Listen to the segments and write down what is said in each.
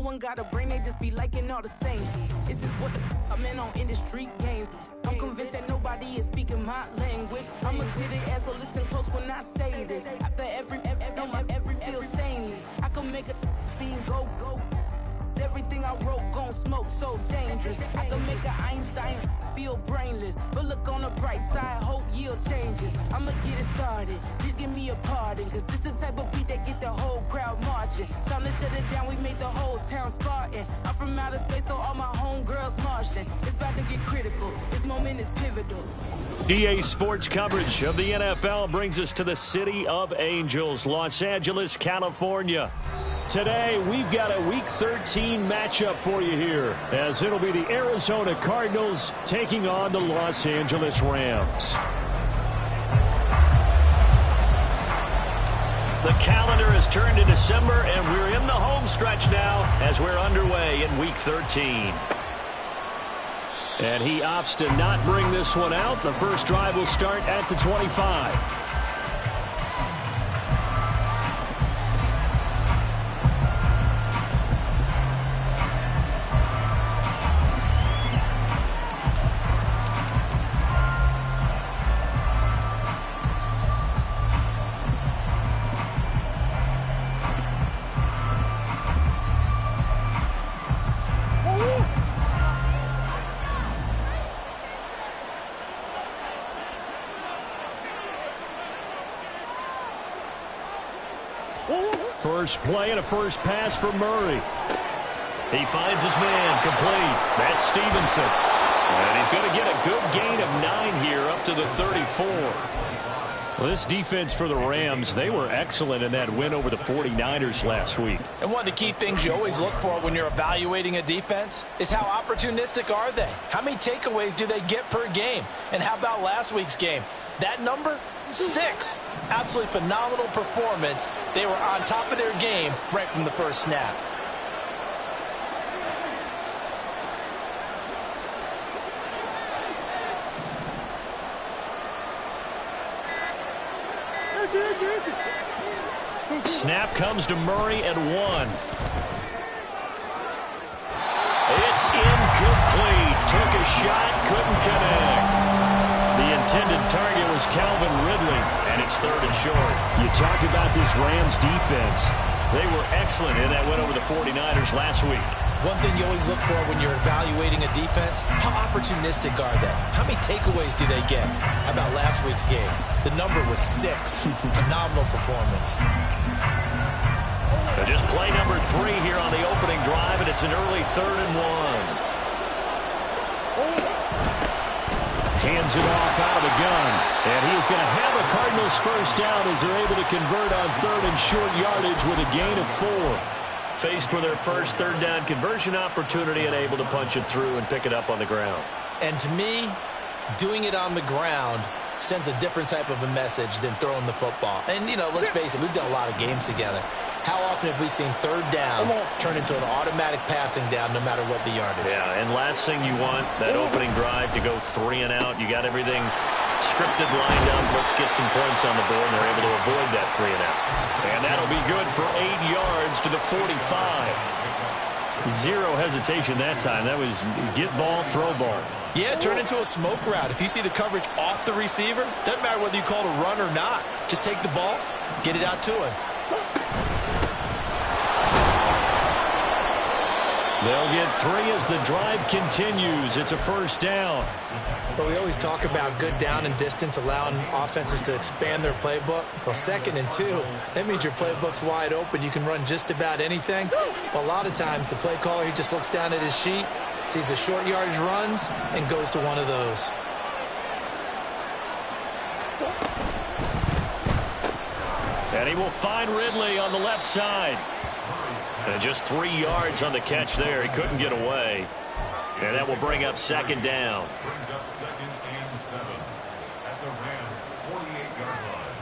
one got a brain, they just be liking all the same. This is what the I'm in on industry games. I'm convinced that nobody is speaking my language. I'm a glittered ass, so listen close when I say this. After every feel stainless. I can make a fiend go. Everything I wrote gon' smoke, so dangerous. I can make an Einstein feel brainless. But look on the bright side, hope yield changes. I'ma get it started, please give me a pardon. Cause this the type of beat that get the whole crowd marching. Time to shut it down, we made the whole town Spartan. I'm from outer space, so all my homegirls Martian. It's about to get critical, this moment is pivotal. EA Sports coverage of the NFL brings us to the City of Angels, Los Angeles, California. Today, we've got a Week 13 matchup for you here, as it'll be the Arizona Cardinals taking on the Los Angeles Rams. The calendar has turned to December, and we're in the home stretch now as we're underway in Week 13. And he opts to not bring this one out. The first drive will start at the 25. First play and a first pass for Murray. He finds his man complete. That's Stevenson. And he's going to get a good gain of 9 here up to the 34. Well, this defense for the Rams, they were excellent in that win over the 49ers last week. And one of the key things you always look for when you're evaluating a defense is how opportunistic are they? How many takeaways do they get per game? And how about last week's game? That number? 6. Absolutely phenomenal performance. They were on top of their game right from the first snap. Snap comes to Murray at 1. It's incomplete. Took a shot, couldn't connect. The intended target was Calvin Ridley, and it's 3rd and short. You talk about this Rams defense. They were excellent in that win over the 49ers last week. One thing you always look for when you're evaluating a defense, how opportunistic are they? How many takeaways do they get? How about last week's game? The number was 6. Phenomenal performance. Just play number 3 here on the opening drive, and it's an early 3rd and 1. Hands it off out of the gun. And he is going to have a Cardinals first down as they're able to convert on 3rd and short yardage with a gain of 4. Faced with their first 3rd down conversion opportunity and able to punch it through and pick it up on the ground. And to me, doing it on the ground sends a different type of a message than throwing the football. And, you know, let's face it, we've done a lot of games together. How often have we seen 3rd down turn into an automatic passing down no matter what the yardage? Yeah, and last thing you want, that opening drive to go 3 and out. You got everything scripted, lined up. Let's get some points on the board, and they're able to avoid that 3 and out. And that'll be good for 8 yards to the 45. Zero hesitation that time. That was get ball, throw ball. Yeah, turn into a smoke route. If you see the coverage off the receiver, doesn't matter whether you call it a run or not. Just take the ball, get it out to him. They'll get 3 as the drive continues. It's a first down. But we always talk about good down and distance, allowing offenses to expand their playbook. Well, 2nd and 2, that means your playbook's wide open. You can run just about anything. But a lot of times, the play caller, he just looks down at his sheet, sees the short yardage runs, and goes to one of those. And he will find Ridley on the left side. And just 3 yards on the catch there. He couldn't get away. And that will bring up 2nd down. Brings up 2nd and 7 at the Rams' 48-yard line.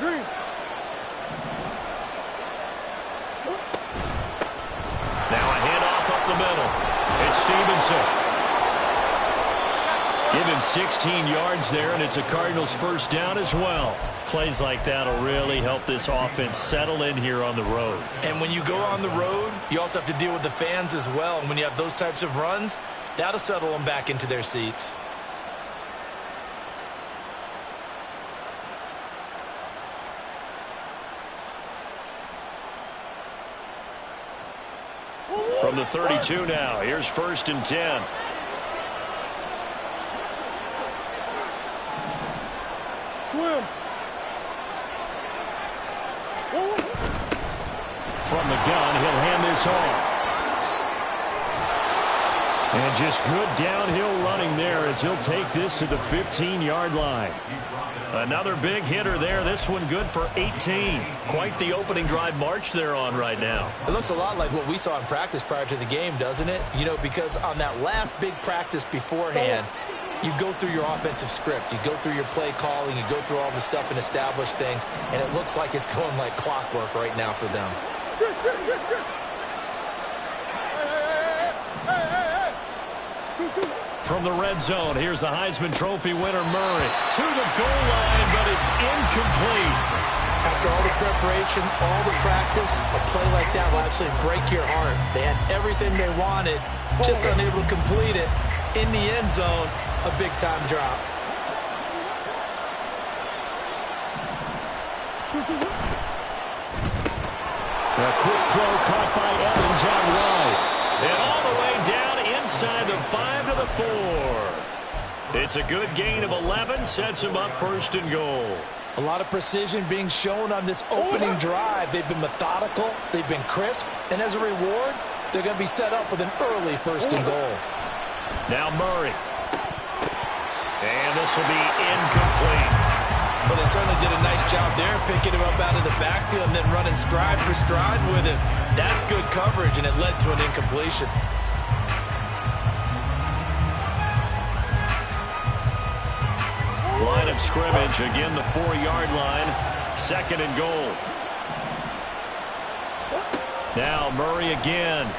Green. Now a handoff up the middle. It's Stevenson. Give and 16 yards there, and it's a Cardinals first down as well. Plays like that will really help this offense settle in here on the road. And when you go on the road, you also have to deal with the fans as well. And when you have those types of runs, that'll settle them back into their seats. From the 32 now, here's 1st and 10. Swim. From the gun, he'll hand this off. And just good downhill running there as he'll take this to the 15-yard line. Another big hitter there. This one good for 18. Quite the opening drive march they're on right now. It looks a lot like what we saw in practice prior to the game, doesn't it? You know, because on that last big practice beforehand, you go through your offensive script. You go through your play calling. You go through all the stuff and establish things. And it looks like it's going like clockwork right now for them. From the red zone, here's the Heisman Trophy winner Murray. To the goal line, but it's incomplete. After all the preparation, all the practice, a play like that will absolutely break your heart. They had everything they wanted, just unable to complete it. In the end zone, a big-time drop. A quick throw caught by Evans out wide. And all the way down inside the 5 to the 4. It's a good gain of 11, sets him up 1st and goal. A lot of precision being shown on this opening drive. They've been methodical, they've been crisp, and as a reward, they're going to be set up with an early 1st and goal. Now Murray. And this will be incomplete. But they certainly did a nice job there, picking him up out of the backfield and then running stride for stride with him. That's good coverage, and it led to an incompletion. Line of scrimmage, again the 4-yard line, 2nd and goal. Now Murray again.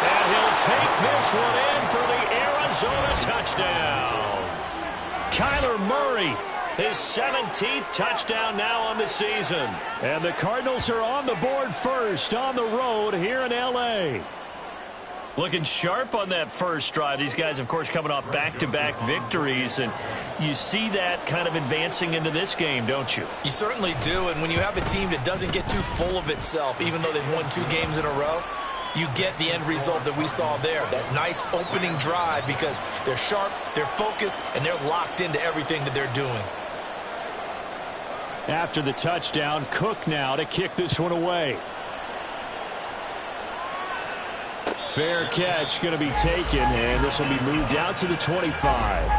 And he'll take this one in for the Arizona touchdown. Kyler Murray, his 17th touchdown now on the season. And the Cardinals are on the board first on the road here in L.A. Looking sharp on that first drive. These guys, of course, coming off back-to-back victories, and you see that kind of advancing into this game, don't you? You certainly do, and when you have a team that doesn't get too full of itself, even though they've won 2 games in a row, you get the end result that we saw there, that nice opening drive, because they're sharp, they're focused, and they're locked into everything that they're doing. After the touchdown, Cook now to kick this one away. Fair catch going to be taken, and this will be moved out to the 25.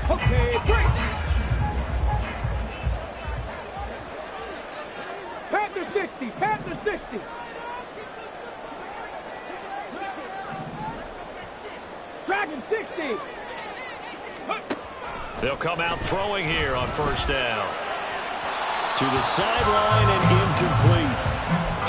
Okay, break. Panther 60, Panther 60. Dragon 60. They'll come out throwing here on 1st down. To the sideline and incomplete.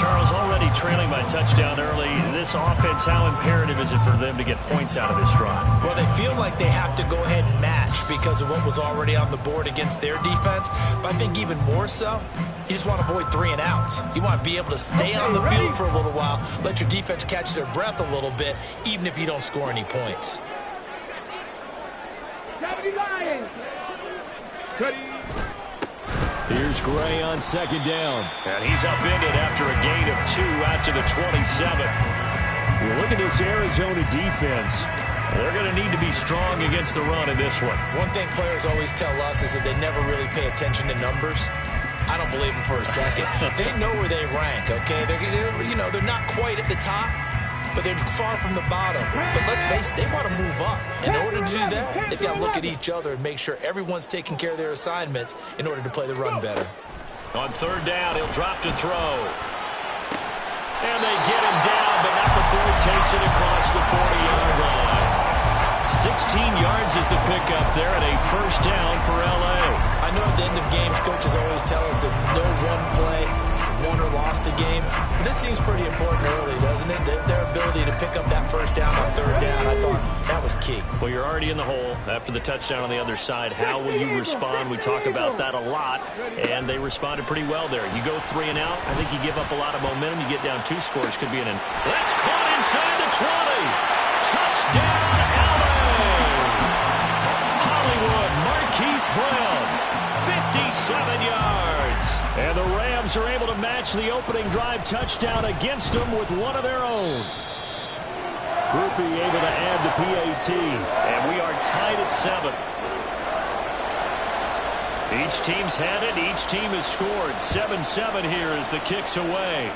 Charles, already trailing by touchdown early. This offense, how imperative is it for them to get points out of this drive? Well, they feel like they have to go ahead and match because of what was already on the board against their defense. But I think even more so, you just want to avoid 3 and outs. You want to be able to stay on the field for a little while, let your defense catch their breath a little bit, even if you don't score any points. Here's Gray on 2nd down. And he's upended after a gain of 2 out to the 27. You look at this Arizona defense. They're going to need to be strong against the run in this one. One thing players always tell us is that they never really pay attention to numbers. I don't believe them for a second. They know where they rank, okay? They're not quite at the top, but they're far from the bottom. But let's face it, they want to move up. In order to do that, they've got to look at each other and make sure everyone's taking care of their assignments in order to play the run better. On 3rd down, he'll drop to throw. And they get him down, but not before he takes it across the 40-yard line. 16 yards is the pickup there and a first down for L.A. I know at the end of games, coaches always tell us that no one play won or lost a game. But this seems pretty important early, doesn't it? Their ability to pick up that first down on third down, I thought that was key. Well, you're already in the hole after the touchdown on the other side. How will you respond? We talk about that a lot, and they responded pretty well there. You go 3 and out, I think you give up a lot of momentum. You get down 2 scores, could be That's caught inside the 20. Touchdown, L.A. Hollywood Marquise Brown, 57 yards. And the Rams are able to match the opening drive touchdown against them with one of their own. Groupie able to add the PAT. And we are tied at 7. Each team's had it. Each team has scored. 7-7 here as the kick's away.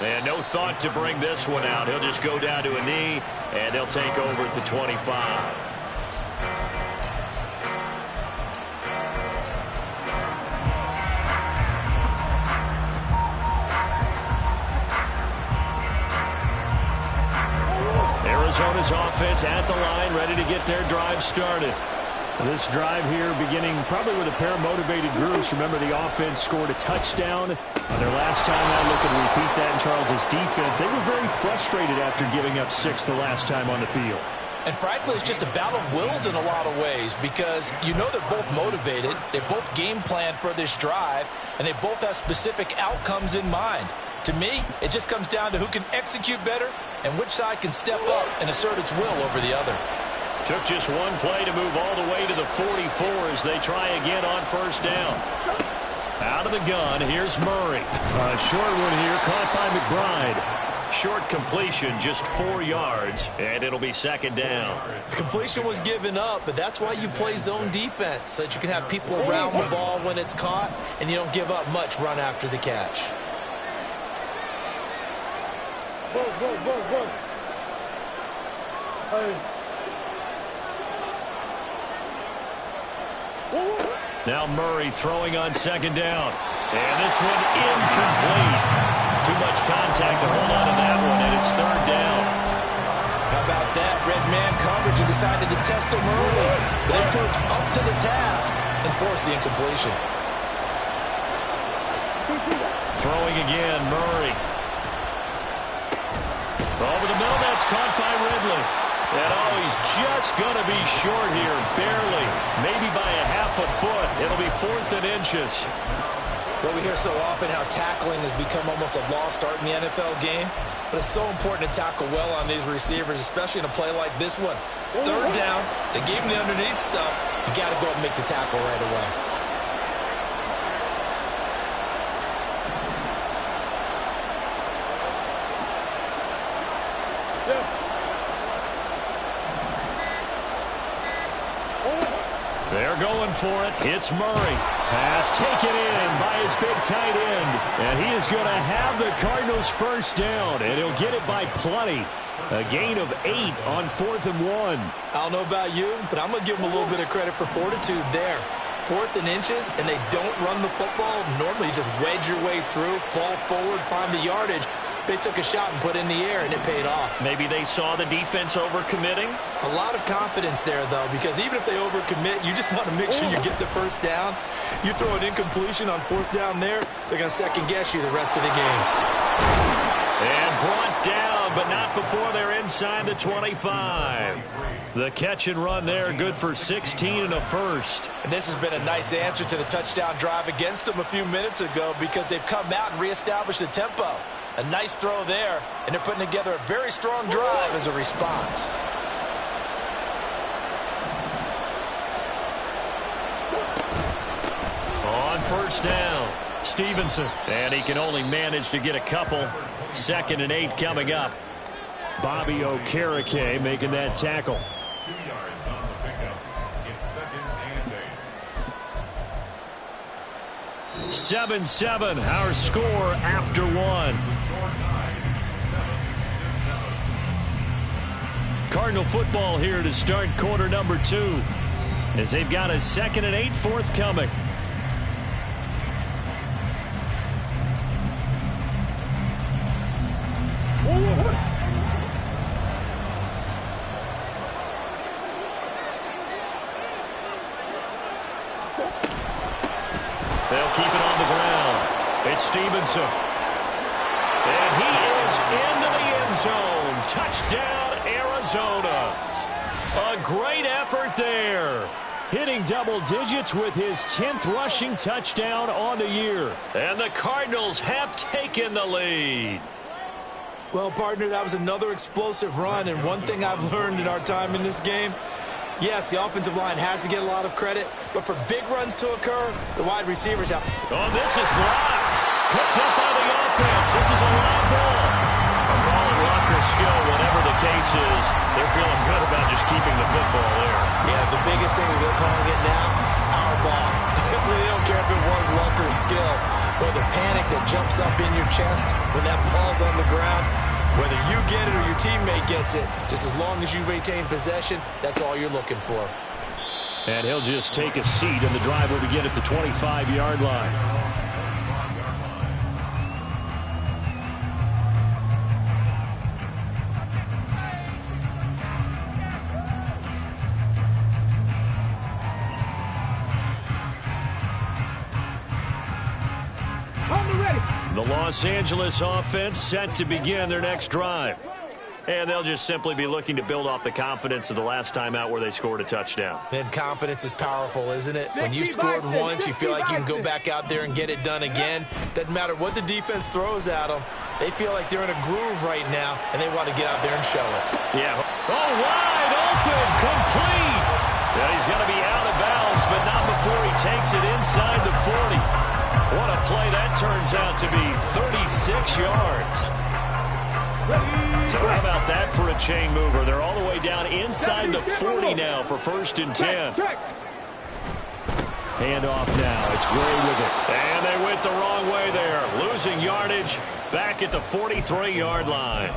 And no thought to bring this one out. He'll just go down to a knee, and they'll take over at the 25. Arizona's offense at the line, ready to get their drive started. This drive here beginning probably with a pair of motivated groups. Remember, the offense scored a touchdown on their last time out. Looking to repeat that in Charles's defense. They were very frustrated after giving up 6 the last time on the field. And frankly, it's just a battle of wills in a lot of ways because you know they're both motivated. They both game plan for this drive, and they both have specific outcomes in mind. To me, it just comes down to who can execute better and which side can step up and assert its will over the other. Took just one play to move all the way to the 44 as they try again on first down. Out of the gun, here's Murray. A short one here, caught by McBride. Short completion, just 4 yards, and it'll be second down. The completion was given up, but that's why you play zone defense, so that you can have people around the ball when it's caught, and you don't give up much run after the catch. Go. Hey. Now Murray throwing on second down. And this one incomplete. Too much contact to hold on to that one, and it's third down. How about that? Red man coverage and decided to test him early. But they took up to the task and forced the incompletion. Throwing again, Murray. Over the middle, that's caught by Ridley. And he's just going to be short here, barely. Maybe by a half a foot. It'll be 4th and inches. Well, we hear so often how tackling has become almost a lost art in the NFL game. But it's so important to tackle well on these receivers, especially in a play like this one. Third down, they gave him the underneath stuff. You got to go and make the tackle right away. They're going for it. It's Murray. Pass taken in by his big tight end. And he is going to have the Cardinals first down. And he'll get it by plenty. A gain of 8 on 4th and 1. I don't know about you, but I'm going to give them a little bit of credit for fortitude there. 4th and inches, and they don't run the football. Normally you just wedge your way through, fall forward, find the yardage. They took a shot and put it in the air, and it paid off. Maybe they saw the defense overcommitting. A lot of confidence there, though, because even if they overcommit, you just want to make sure you get the first down. You throw an incompletion on 4th down there, they're going to second-guess you the rest of the game. And brought down, but not before they're inside the 25. The catch and run there, good for 16 and a first. And this has been a nice answer to the touchdown drive against them a few minutes ago because they've come out and reestablished the tempo. A nice throw there, and they're putting together a very strong drive as a response. On first down, Stevenson. And he can only manage to get a couple. 2nd and 8 coming up. Bobby Okereke making that tackle. 2 yards on the pickup. It's 2nd and 8. 7-7, our score after 1. The score tied 7-7. Cardinal football here to start quarter number 2 as they've got a 2nd and 8 forthcoming. They'll keep it on the ground. It's Stevenson. And he is into the end zone. Touchdown, Arizona. A great effort there. Hitting double digits with his 10th rushing touchdown on the year. And the Cardinals have taken the lead. Well, partner, that was another explosive run, and one thing I've learned in our time in this game, yes, the offensive line has to get a lot of credit, but for big runs to occur, the wide receivers have... Oh, this is blocked. Picked up by the offense. This is a live ball. A calling luck or skill, whatever the case is, they're feeling good about just keeping the football there. Yeah, the biggest thing that they're calling it now, our ball. They don't care if it was luck or skill, but the panic that jumps up in your chest when that ball's on the ground, whether you get it or your teammate gets it, just as long as you maintain possession, that's all you're looking for. And he'll just take a seat, and the drive will begin at the 25-yard line. The Los Angeles offense set to begin their next drive. And they'll just simply be looking to build off the confidence of the last time out where they scored a touchdown. And confidence is powerful, isn't it? When you scored once, you feel like you can go back out there and get it done again. Doesn't matter what the defense throws at them. They feel like they're in a groove right now, and they want to get out there and show it. Yeah. Oh, wide open, complete. Yeah, he's going to be out of bounds, but not before he takes it inside the 40. What a play that turns out to be, 36 yards. So how about that for a chain mover? They're all the way down inside the 40 now for 1st and 10. Handoff now. It's Gray with it. And they went the wrong way there. Losing yardage back at the 43-yard line.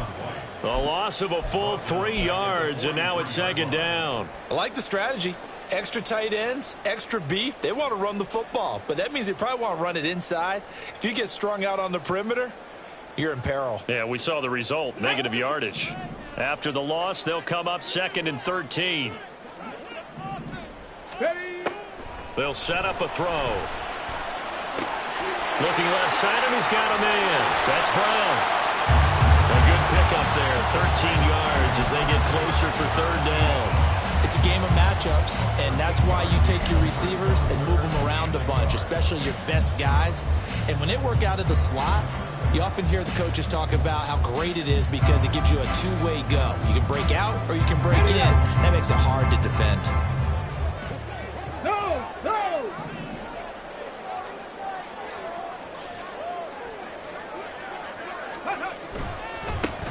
A loss of a full 3 yards, and now it's 2nd down. I like the strategy. Extra tight ends, extra beef. They want to run the football, but that means they probably want to run it inside. If you get strung out on the perimeter, you're in peril. Yeah, we saw the result, negative yardage. After the loss, they'll come up 2nd and 13. They'll set up a throw. Looking left side, and he's got a man. That's Brown. A good pickup there, 13 yards as they get closer for 3rd down. It's a game of matchups, and that's why you take your receivers and move them around a bunch, especially your best guys. And when they work out of the slot, you often hear the coaches talk about how great it is because it gives you a two-way go. You can break out or you can break in. That makes it hard to defend.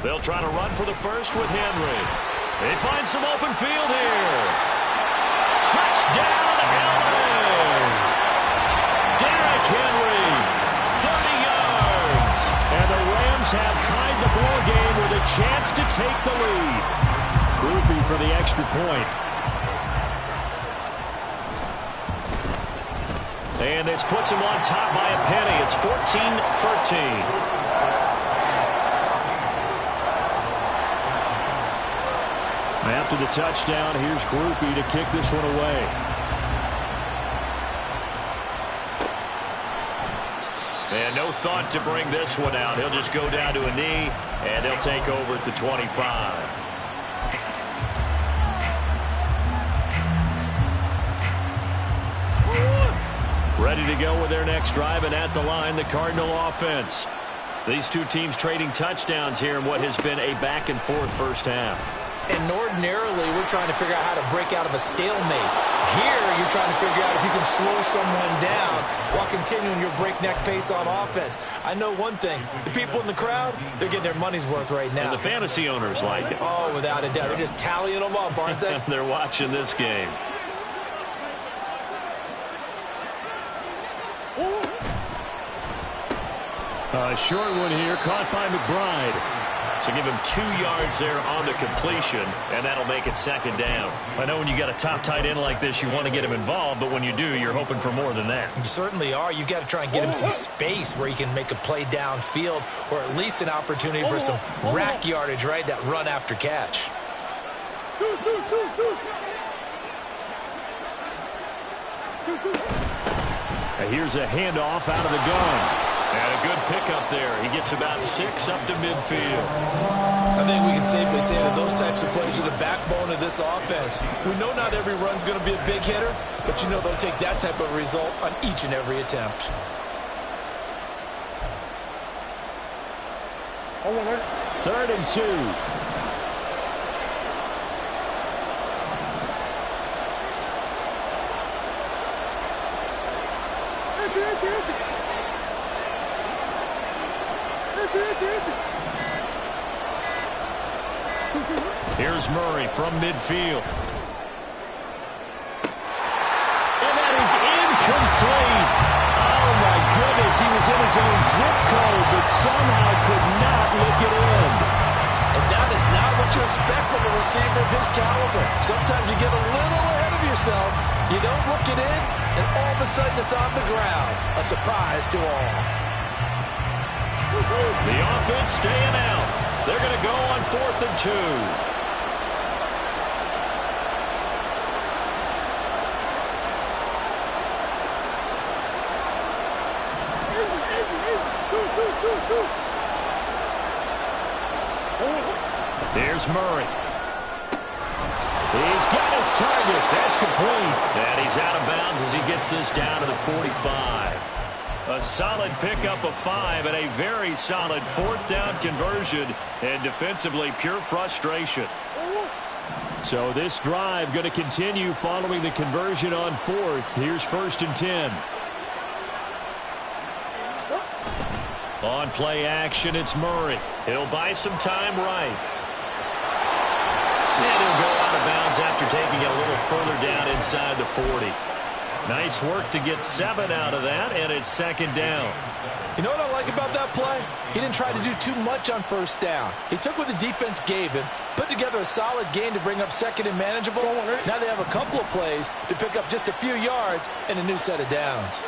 They'll try to run for the first with Henry. They find some open field here. Touchdown, LA! Derrick Henry, 30 yards. And the Rams have tied the ball game with a chance to take the lead. Groupie for the extra point. And this puts him on top by a penny. It's 14-13. After the touchdown, here's Groupie to kick this one away. And no thought to bring this one out. He'll just go down to a knee, and they'll take over at the 25. Ready to go with their next drive, and at the line, the Cardinal offense. These two teams trading touchdowns here in what has been a back-and-forth first half. And ordinarily, we're trying to figure out how to break out of a stalemate. Here, you're trying to figure out if you can slow someone down while continuing your breakneck pace on offense. I know one thing. The people in the crowd, they're getting their money's worth right now. And the fantasy owners like it. Oh, without a doubt. They're just tallying them up, aren't they? They're watching this game. A short one here, caught by McBride. So give him 2 yards there on the completion, and that'll make it 2nd down. I know when you got a top tight end like this, you want to get him involved, but when you do, you're hoping for more than that. You certainly are. You got to try and get him some space where he can make a play downfield, or at least an opportunity for some rack yardage, right? That run after catch. And here's a handoff out of the gun. And a good pickup there. He gets about 6 up to midfield. I think we can safely say that those types of plays are the backbone of this offense. We know not every run's going to be a big hitter, but you know they'll take that type of result on each and every attempt. Third and 2. Here's Murray from midfield. And that is incomplete. Oh, my goodness. He was in his own zip code, but somehow could not look it in. And that is not what you expect from a receiver of his caliber. Sometimes you get a little ahead of yourself. You don't look it in, and all of a sudden it's on the ground. A surprise to all. The offense staying out. They're going to go on 4th and 2. Here's Murray. He's got his target. That's complete. And he's out of bounds as he gets this down to the 45. A solid pickup of 5 and a very solid 4th down conversion. And defensively, pure frustration. So this drive going to continue following the conversion on 4th. Here's 1st and 10. On play action, it's Murray. He'll buy some time right. And he'll go out of bounds after taking it a little further down inside the 40. Nice work to get 7 out of that, and it's 2nd down. You know what I like about that play? He didn't try to do too much on 1st down. He took what the defense gave him, put together a solid gain to bring up 2nd and manageable. Now they have a couple of plays to pick up just a few yards and a new set of downs.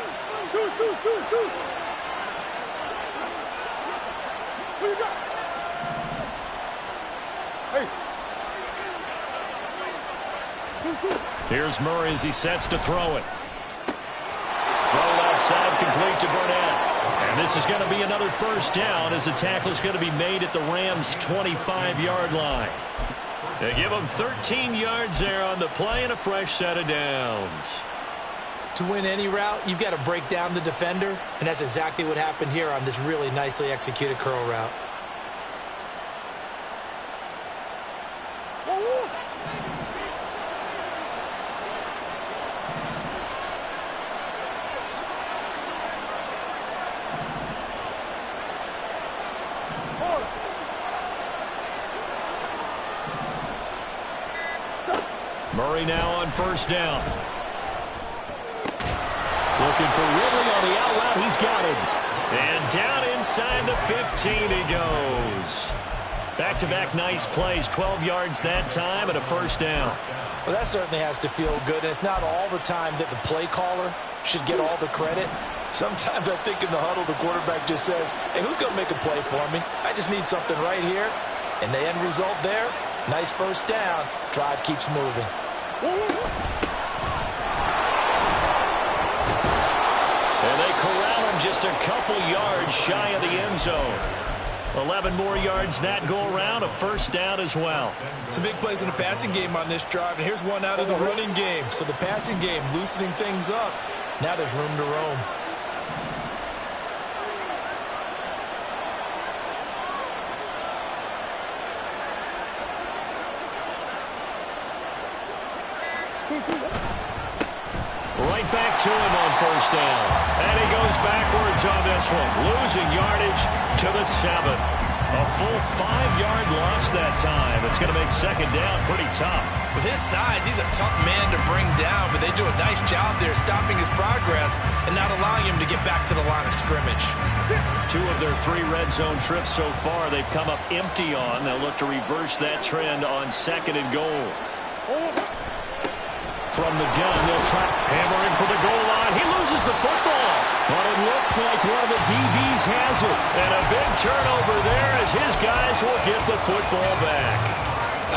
Here's Murray as he sets to throw it. Throw left side complete to Burnett. And this is going to be another 1st down as the tackle is going to be made at the Rams' 25-yard line. They give them 13 yards there on the play and a fresh set of downs. To win any route, you've got to break down the defender, and that's exactly what happened here on this really nicely executed curl route. Murray now on 1st down. Looking for Ridley on the out route. He's got him. And down inside the 15 he goes. Back-to-back nice plays. 12 yards that time and a 1st down. Well, that certainly has to feel good. And it's not all the time that the play caller should get all the credit. Sometimes I think in the huddle the quarterback just says, hey, who's going to make a play for me? I just need something right here. And the end result there, nice 1st down. Drive keeps moving. And they corral him just a couple yards shy of the end zone. 11 more yards that go around, a 1st down as well. Some big plays in the passing game on this drive, and here's one out of the running game. So the passing game loosening things up. Now there's room to roam. Right back to him on 1st down. And he goes backwards on this one. Losing yardage to the 7. A full 5-yard loss that time. It's going to make 2nd down pretty tough. With his size, he's a tough man to bring down, but they do a nice job there stopping his progress and not allowing him to get back to the line of scrimmage. 2 of their 3 red zone trips so far they've come up empty on. They'll look to reverse that trend on 2nd and goal. From the gun, they'll try hammering for the goal line. He loses the football. But it looks like one of the DBs has it. And a big turnover there as his guys will get the football back.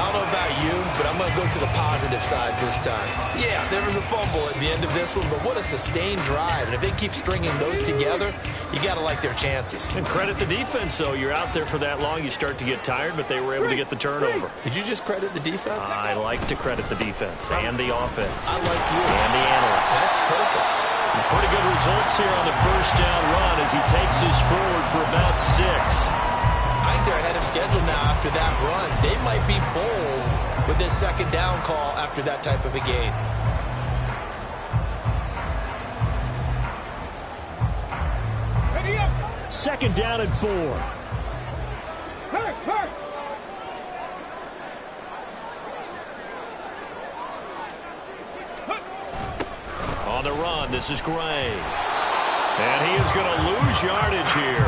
I don't know about you, but I'm going to go to the positive side this time. Yeah, there was a fumble at the end of this one, but what a sustained drive. And if they keep stringing those together, you got to like their chances. And credit the defense, though. You're out there for that long, you start to get tired, but they were able to get the turnover. Did you just credit the defense? I like to credit the defense and the offense. I like you. And the analysts. That's perfect. Pretty good results here on the first down run as he takes us forward for about 6. I think they're ahead of schedule now after that run. They might be bold with this second down call after that type of a game. Second down and 4. On the run, this is Gray. And he is going to lose yardage here.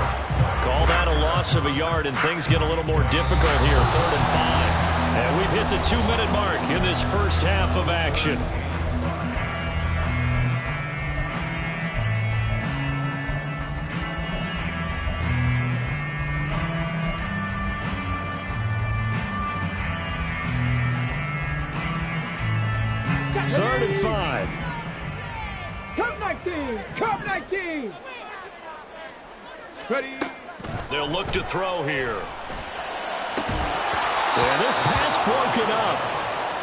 Call that a loss of a yard, and things get a little more difficult here, 3rd and 5. And we've hit the 2-minute mark in this first half of action. Third and 5. Come 19! Come 19! Ready? They'll look to throw here. And this pass broken up.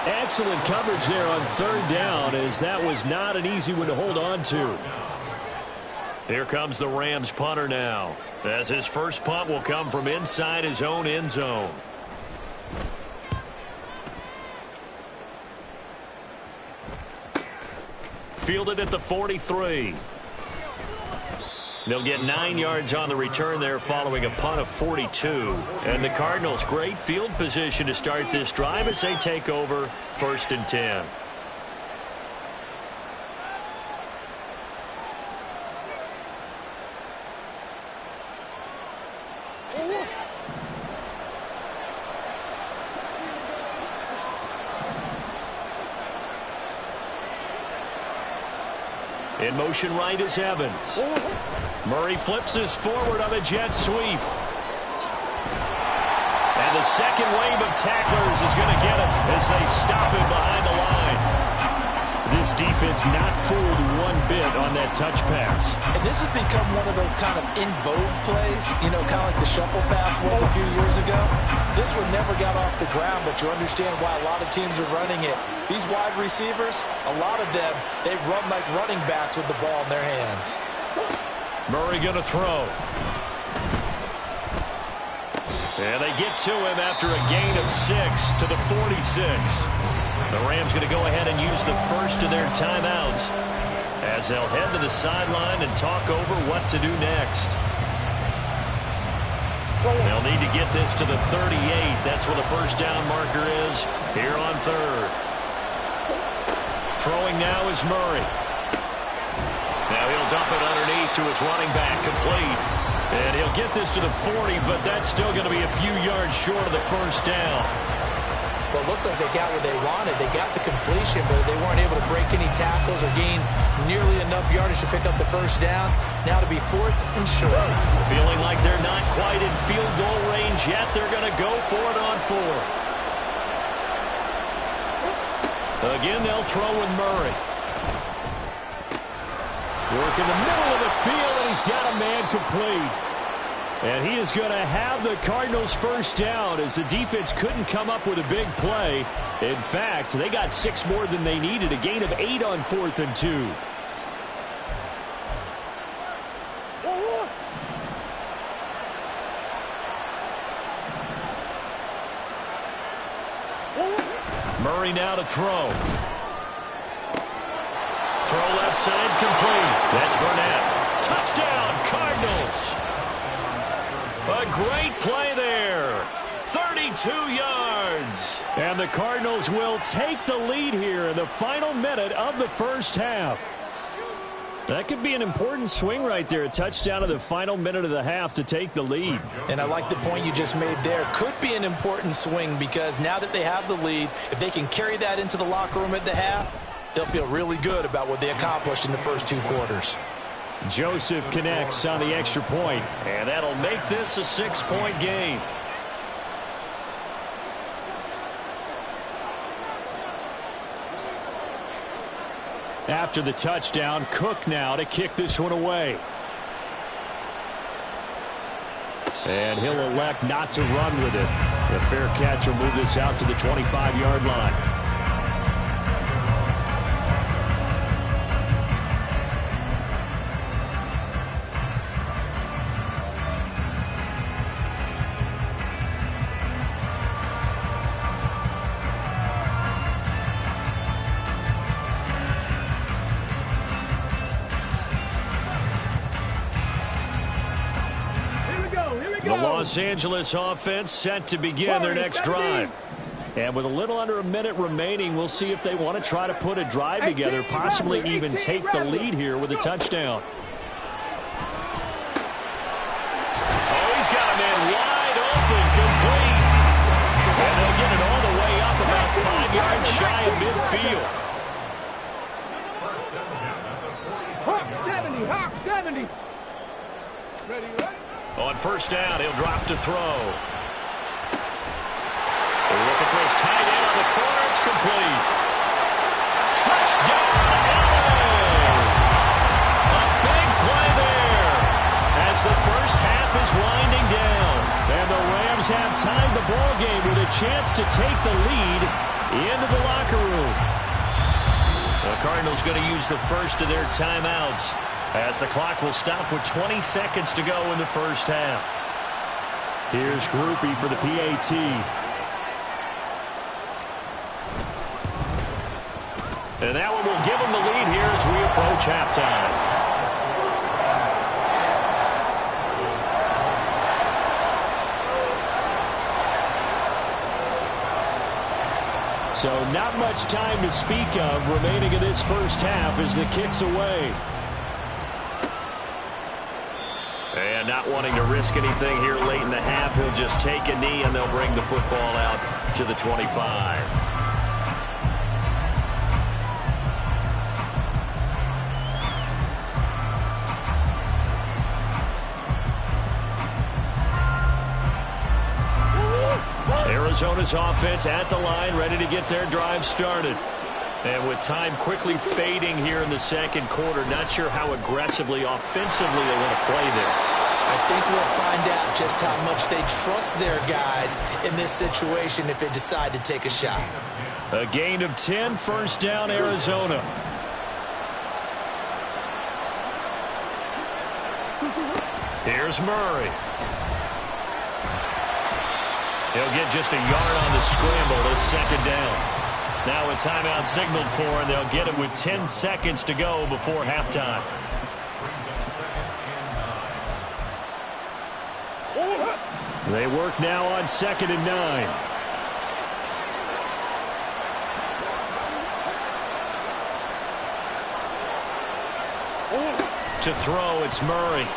Excellent coverage there on 3rd down, as that was not an easy one to hold on to. Here comes the Rams punter now, as his first punt will come from inside his own end zone. Fielded at the 43. They'll get 9 yards on the return there following a punt of 42. And the Cardinals, great field position to start this drive as they take over 1st and 10. In motion right is Evans. Murray flips this forward on a jet sweep. And the second wave of tacklers is going to get him as they stop him behind the line. This defense not fooled one bit on that touch pass. And this has become one of those kind of in vogue plays, you know, kind of like the shuffle pass was a few years ago. This one never got off the ground, but you understand why a lot of teams are running it. These wide receivers, a lot of them, they run like running backs with the ball in their hands. Murray going to throw. And they get to him after a gain of 6 to the 46. The Rams going to go ahead and use the first of their timeouts as they'll head to the sideline and talk over what to do next. They'll need to get this to the 38. That's what a first down marker is here on 3rd. Throwing now is Murray. Now he'll dump it underneath to his running back, complete. And he'll get this to the 40, but that's still going to be a few yards short of the first down. Well, it looks like they got what they wanted. They got the completion, but they weren't able to break any tackles or gain nearly enough yardage to pick up the first down. Now to be 4th and short. Feeling like they're not quite in field goal range yet, they're going to go for it on 4th. Again, they'll throw with Murray. Work in the middle of the field, and he's got a man complete. And he is going to have the Cardinals first down as the defense couldn't come up with a big play. In fact, they got 6 more than they needed, a gain of 8 on 4th and 2. Murray now to throw. Throw left side, complete. That's Burnett. Touchdown, Cardinals. A great play there. 32 yards. And the Cardinals will take the lead here in the final minute of the first half. That could be an important swing right there. A touchdown in the final minute of the half to take the lead. And I like the point you just made there. Could be an important swing because now that they have the lead, if they can carry that into the locker room at the half, they'll feel really good about what they accomplished in the first 2 quarters. Joseph connects on the extra point, and that'll make this a 6-point game. After the touchdown, Cook now to kick this one away. And he'll elect not to run with it. The fair catch will move this out to the 25-yard line. The Los Angeles offense set to begin their next drive. And with a little under a minute remaining, we'll see if they want to try to put a drive together, possibly even take the lead here with a touchdown. Oh, he's got a man wide open, complete. And they'll get it all the way up about 5 yards shy of midfield. Hawk 70, Hawk 70. Ready, ready. On first down, he'll drop to throw. Looking for his tight end on the corner. It's complete. Touchdown, Allen! A big play there as the first half is winding down. And the Rams have tied the ball game with a chance to take the lead into the locker room. The Cardinals going to use the first of their timeouts, as the clock will stop with 20 seconds to go in the first half. Here's Grupe for the PAT. And that one will give them the lead here as we approach halftime. So not much time to speak of remaining in this first half as the kick's away. And not wanting to risk anything here late in the half, he'll just take a knee and they'll bring the football out to the 25. Arizona's offense at the line, ready to get their drive started. And with time quickly fading here in the second quarter, not sure how aggressively, offensively they want to play this. I think we'll find out just how much they trust their guys in this situation if they decide to take a shot. A gain of 10, first down, Arizona. Here's Murray. He'll get just a yard on the scramble. It's second down. Now a timeout signaled for, and they'll get it with 10 seconds to go before halftime. They work now on 2nd and 9. To throw, it's Murray.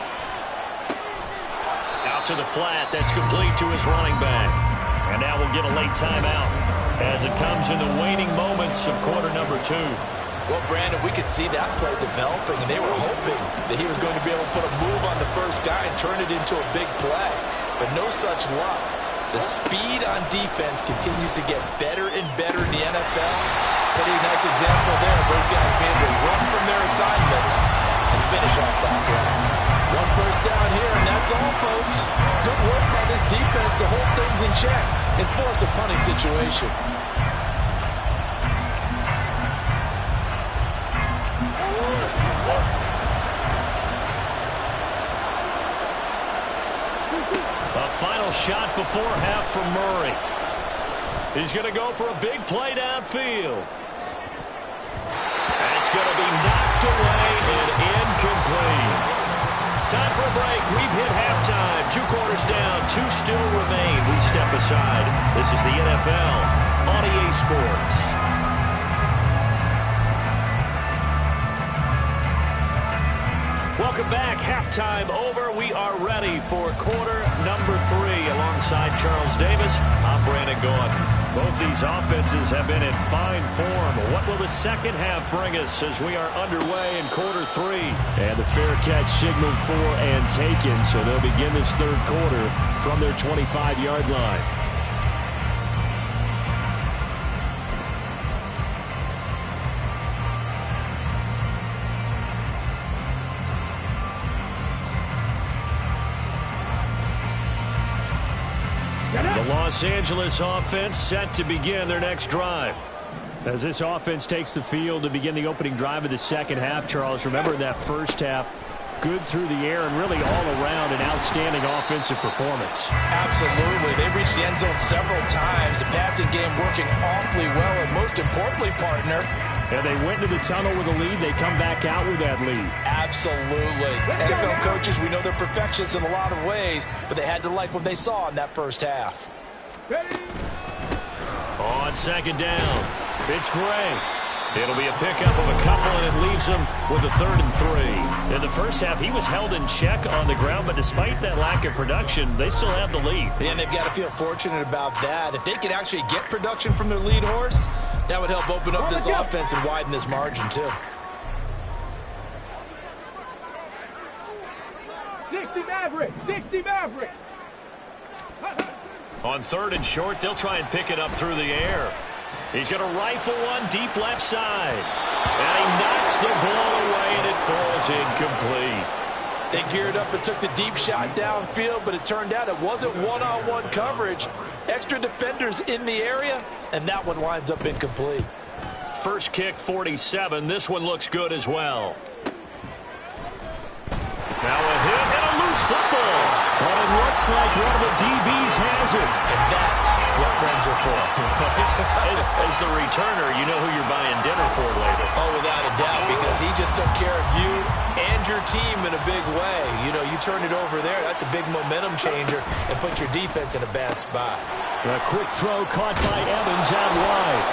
Out to the flat. That's complete to his running back. And now we'll get a late timeout as it comes in the waning moments of quarter number 2. Well, Brandon, we could see that play developing, and they were hoping that he was going to be able to put a move on the first guy and turn it into a big play. But no such luck. The speed on defense continues to get better and better in the NFL. Pretty nice example there. Those guys being able to run from their assignments and finish off that play. One first down here, and that's all, folks. Good work by this defense to hold things in check and force a punting situation. A final shot before half from Murray. He's going to go for a big play downfield. And it's going to be knocked away and incomplete. Time for a break. We've hit halftime. 2 quarters down. 2 still remain. We step aside. This is the NFL on EA Sports. Welcome back. Halftime over. We are ready for quarter number 3. Alongside Charles Davis, I'm Brandon Gaudin. Both these offenses have been in fine form. What will the second half bring us as we are underway in quarter 3? And the fair catch signaled for and taken, so they'll begin this third quarter from their 25-yard line. Los Angeles offense set to begin their next drive. As this offense takes the field to begin the opening drive of the second half, Charles, remember that first half, good through the air and really all around an outstanding offensive performance. Absolutely. They reached the end zone several times. The passing game working awfully well, and most importantly, partner, and they went into the tunnel with a lead. They come back out with that lead. Absolutely. NFL coaches, we know they're perfectionists in a lot of ways, but they had to like what they saw in that first half. On second down, it's Gray. It'll be a pickup of a couple, and it leaves them with a 3rd and 3. In the first half, he was held in check on the ground, but despite that lack of production, they still have the lead. And they've got to feel fortunate about that. If they could actually get production from their lead horse, that would help open up this offense and widen this margin, too. 60 Maverick! 60 Maverick! On 3rd and short, they'll try and pick it up through the air. He's going to rifle one deep left side. And he knocks the ball away, and it falls incomplete. They geared up and took the deep shot downfield, but it turned out it wasn't one-on-one coverage. Extra defenders in the area, and that one winds up incomplete. First kick, 47. This one looks good as well. Now a hit and a loose football. But it looks like one of the DBs has it. And that's what friends are for. As the returner, you know who you're buying dinner for later. Oh, without a doubt, because he just took care of you and your team in a big way. You know, you turn it over there, that's a big momentum changer, and put your defense in a bad spot. A quick throw caught by Evans out wide.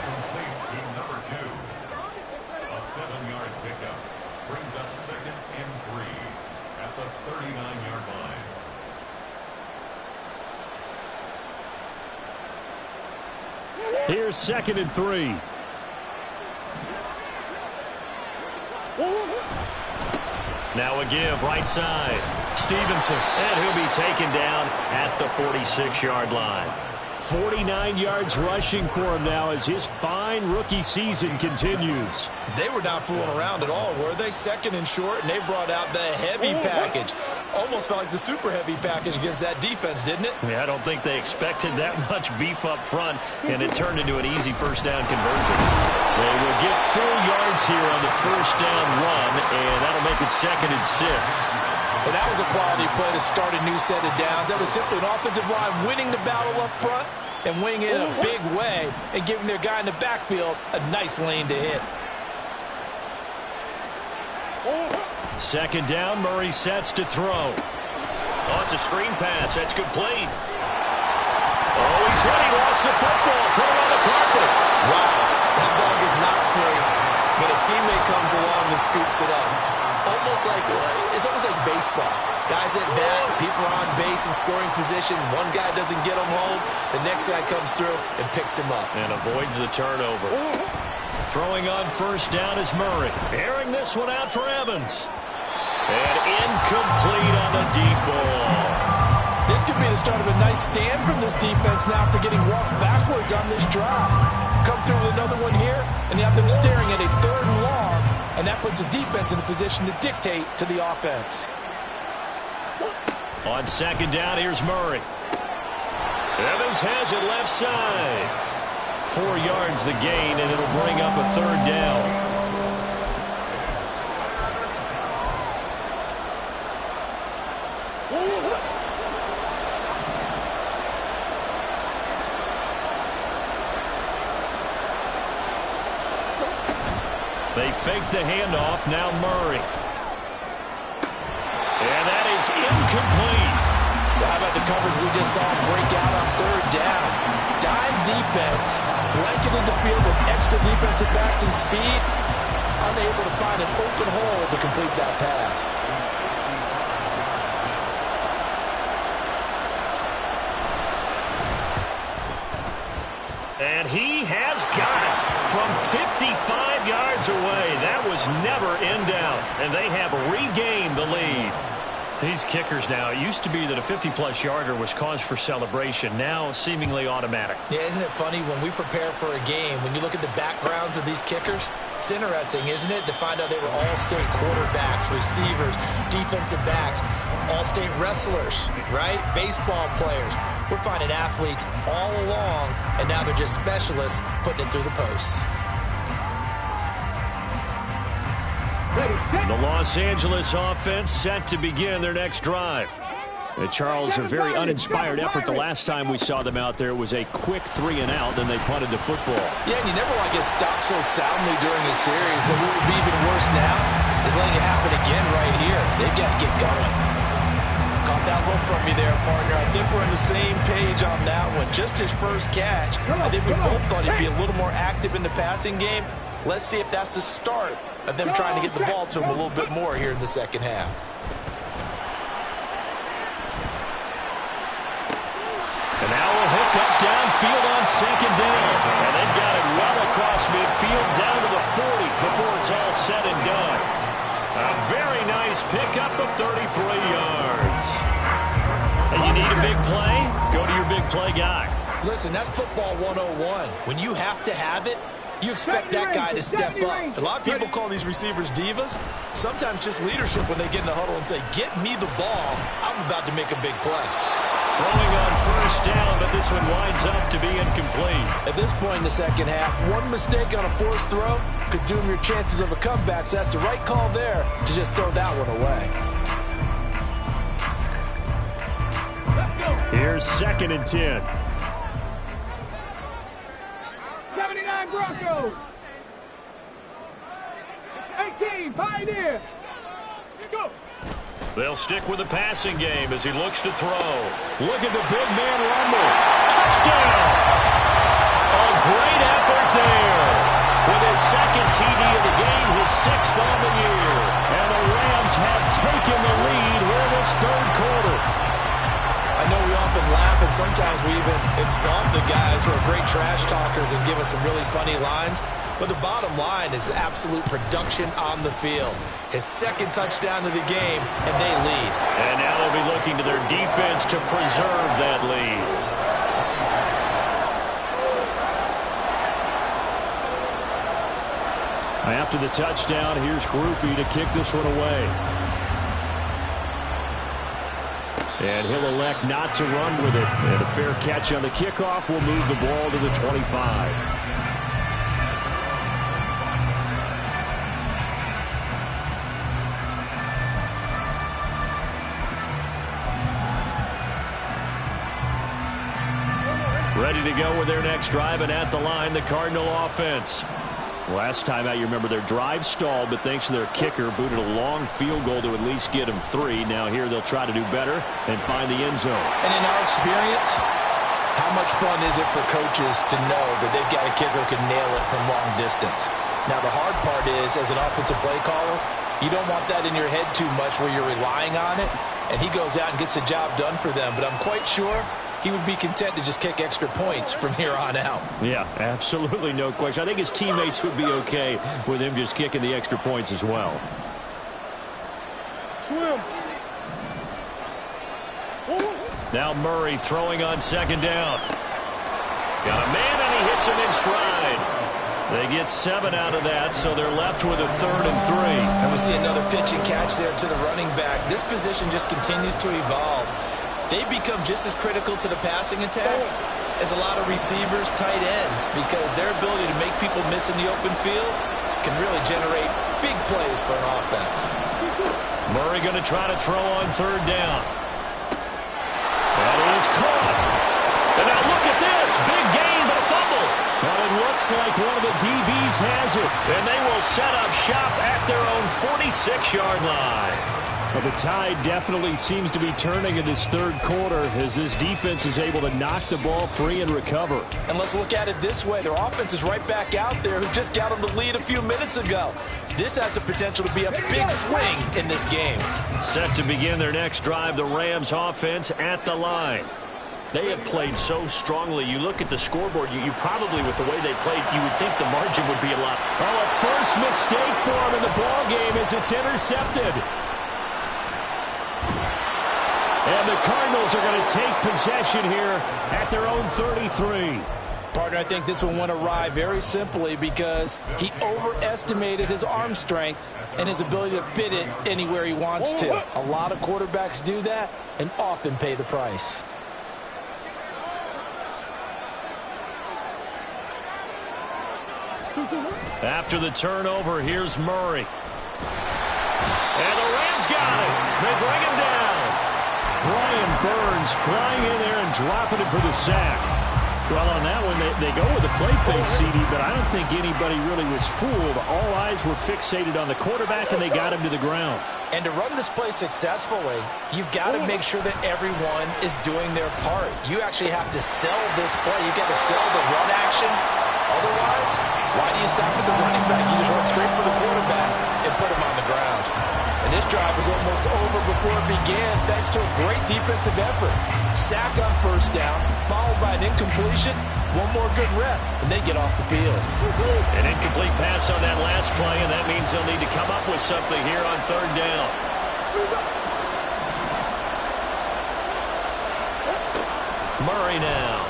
Complete to number 2. A 7-yard pickup brings up 2nd and 3 at the 39-yard line. Here's 2nd and 3. Now a give, right side. Stevenson, and he'll be taken down at the 46-yard line. 49 yards rushing for him now as his fine rookie season continues. They were not fooling around at all, were they? 2nd and short, and they brought out the heavy package. Almost felt like the super heavy package against that defense, didn't it? Yeah, I don't think they expected that much beef up front, and it turned into an easy first down conversion. They will get 4 yards here on the first down run, and that'll make it 2nd and 6. And that was a quality play to start a new set of downs. That was simply an offensive line winning the battle up front and winning it in a big way and giving their guy in the backfield a nice lane to hit. 2nd down, Murray sets to throw. Oh, it's a screen pass. That's complete. Oh, he's hit. He lost the football. Put it on the carpet. Wow, that ball is not free, but a teammate comes along and scoops it up. It's almost like baseball. Guys at bat, people are on base in scoring position. One guy doesn't get him home. The next guy comes through and picks him up. And avoids the turnover. Throwing on first down is Murray. Airing this one out for Evans. And incomplete on the deep ball. This could be the start of a nice stand from this defense now for getting walked backwards on this drive. Come through with another one here, and you have them staring at a 3rd and long, and that puts the defense in a position to dictate to the offense. On 2nd down, here's Murray. Evans has it left side. 4 yards the gain, and it'll bring up a 3rd down. They fake the handoff, now Murray. And that is incomplete. How about the coverage we just saw break out on 3rd down? Dime defense, blanketed the field with extra defensive backs and speed, unable to find an open hole to complete that pass. And he has got it from 55 yards away. That was never in doubt, and they have regained the lead. These kickers now, it used to be that a 50-plus yarder was cause for celebration. Now, seemingly automatic. Yeah, isn't it funny when we prepare for a game, when you look at the backgrounds of these kickers, it's interesting, isn't it, to find out they were all-state quarterbacks, receivers, defensive backs, all-state wrestlers, right? Baseball players. We're finding athletes all along, and now they're just specialists putting it through the posts. The Los Angeles offense set to begin their next drive. Charles, a very uninspired effort the last time we saw them out there. It was a quick 3-and-out, then they punted the football. Yeah, and you never want to get stopped so soundly during the series, but what would be even worse now is letting it happen again right here. They've got to get going. Caught that look from me there, partner. I think we're on the same page on that one. Just his first catch. I think we both thought he'd be a little more active in the passing game. Let's see if that's the start of them trying to get the ball to him a little bit more here in the second half. And now we'll hook up downfield on second down. And they've got it well across midfield down to the 40 before it's all said and done. A very nice pickup of 33 yards. And you need a big play? Go to your big play guy. Listen, that's football 101. When you have to have it, you expect that guy to step up. A lot of people call these receivers divas. Sometimes just leadership when they get in the huddle and say, get me the ball. I'm about to make a big play. Throwing on first down, but this one winds up to be incomplete. At this point in the second half, one mistake on a forced throw could doom your chances of a comeback. So that's the right call there to just throw that one away. Here's 2nd and 10. 79 Broncos. 18 Pioneer. Go. They'll stick with the passing game as he looks to throw. Look at the big man rumble. Touchdown! A great effort there. With his 2nd TD of the game, his 6th on the year. And the Rams have taken the lead here in this 3rd quarter. I know we often laugh, and sometimes we even exalt the guys who are great trash talkers and give us some really funny lines. But the bottom line is absolute production on the field. His 2nd touchdown of the game, and they lead. And now they'll be looking to their defense to preserve that lead. After the touchdown, here's Grupe to kick this one away. And he'll elect not to run with it. And a fair catch on the kickoff will move the ball to the 25. Ready to go with their next drive, and at the line, the Cardinal offense. Last time out, you remember their drive stalled, but thanks to their kicker, booted a long field goal to at least get them 3. Now here they'll try to do better and find the end zone. And in our experience, how much fun is it for coaches to know that they've got a kicker who can nail it from long distance? Now the hard part is, as an offensive play caller, you don't want that in your head too much where you're relying on it, and he goes out and gets the job done for them. But I'm quite sure he would be content to just kick extra points from here on out. Yeah, absolutely no question. I think his teammates would be okay with him just kicking the extra points as well. Swim. Now Murray throwing on 2nd down. Got a man, and he hits him in stride. They get 7 out of that, so they're left with a 3rd and 3. And we see another pitch and catch there to the running back. This position just continues to evolve. They become just as critical to the passing attack as a lot of receivers, tight ends, because their ability to make people miss in the open field can really generate big plays for an offense. Murray going to try to throw on 3rd down. That is caught. And now look at this. Big gain, but a fumble. But it looks like one of the DBs has it. And they will set up shop at their own 46-yard line. Well, the tide definitely seems to be turning in this 3rd quarter as this defense is able to knock the ball free and recover. And let's look at it this way. Their offense is right back out there who just got them the lead a few minutes ago. This has the potential to be a big swing in this game. Set to begin their next drive, the Rams offense at the line. They have played so strongly. You look at the scoreboard, you probably, with the way they played, you would think the margin would be a lot. Oh, a first mistake for them in the ball game as it's intercepted. And the Cardinals are going to take possession here at their own 33. Partner, I think this one went awry very simply because he overestimated his arm strength and his ability to fit it anywhere he wants to. A lot of quarterbacks do that and often pay the price. After the turnover, here's Murray. And the Rams got it. They bring him down. Brian Burns flying in there and dropping it for the sack. Well, on that one, they go with the play fake, CD, but I don't think anybody really was fooled. All eyes were fixated on the quarterback, and they got him to the ground. And to run this play successfully, you've got to make sure that everyone is doing their part. You actually have to sell this play. You've got to sell the run action. Otherwise, why do you stop at the running back? You just run straight for the quarterback and put him on the ground. And this drive was almost over before it began thanks to a great defensive effort. Sack on first down, followed by an incompletion. One more good rep, and they get off the field. An incomplete pass on that last play, and that means they'll need to come up with something here on third down. Murray now.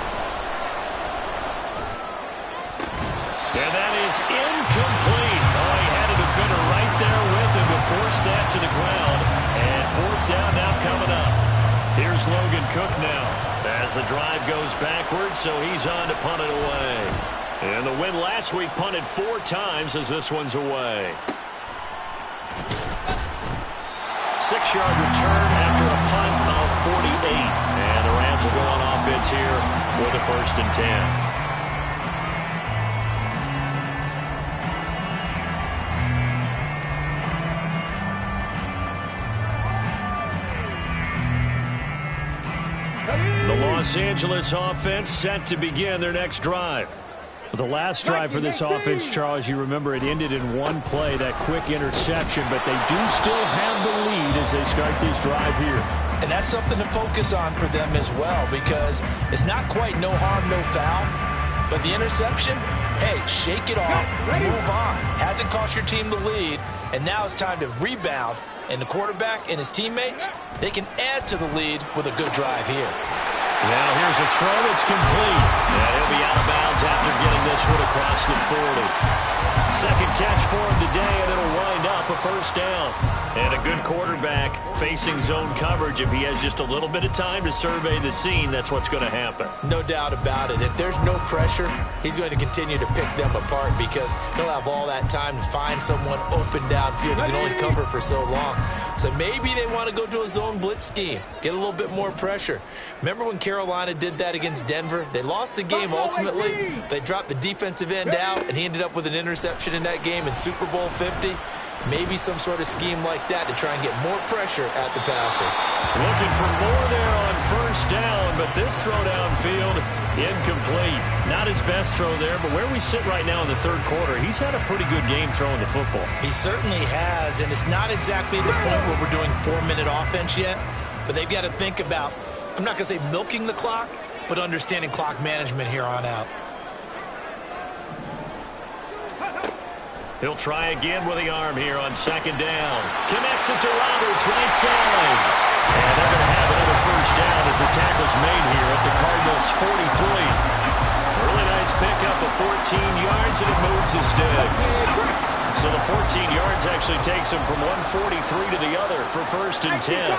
And that is incomplete. Oh, he had a defender right there with him to force that to the ground. And fourth down now coming up. Here's Logan Cook now as the drive goes backwards, so he's on to punt it away. And the win last week punted 4 times as this one's away. 6-yard return after a punt of 48. And the Rams will go on offense here with a 1st and 10. The Los Angeles offense set to begin their next drive. The last drive for this offense, Charles, you remember it ended in one play, that quick interception, but they do still have the lead as they start this drive here. And that's something to focus on for them as well, because it's not quite no harm, no foul, but the interception, hey, shake it off, move on. Hasn't cost your team the lead, and now it's time to rebound. And the quarterback and his teammates, they can add to the lead with a good drive here. Now here's a throw. It's complete. And he'll be out of bounds after getting this one across the 40. Second catch for him today, and it'll wind up a 1st down. And a good quarterback facing zone coverage. If he has just a little bit of time to survey the scene, that's what's going to happen. No doubt about it. If there's no pressure, he's going to continue to pick them apart because he'll have all that time to find someone open downfield. He can only cover for so long. So maybe they want to go to a zone blitz scheme, get a little bit more pressure. Remember when Carolina did that against Denver? They lost the game ultimately. They dropped the defensive end out, and he ended up with an interception in that game in Super Bowl 50. Maybe some sort of scheme like that to try and get more pressure at the passer. Looking for more there on 1st down, but this throw downfield, incomplete. Not his best throw there, but where we sit right now in the 3rd quarter, he's had a pretty good game throwing the football. He certainly has, and it's not exactly the point where we're doing 4-minute offense yet, but they've got to think about, I'm not going to say milking the clock, but understanding clock management here on out. He'll try again with the arm here on 2nd down. Connects it to Roberts, right side. And they're going to have another 1st down as the tackle's made here at the Cardinals' 43. Really nice pickup of 14 yards, and it moves the sticks. So the 14 yards actually takes him from 143 to the other for 1st and 10.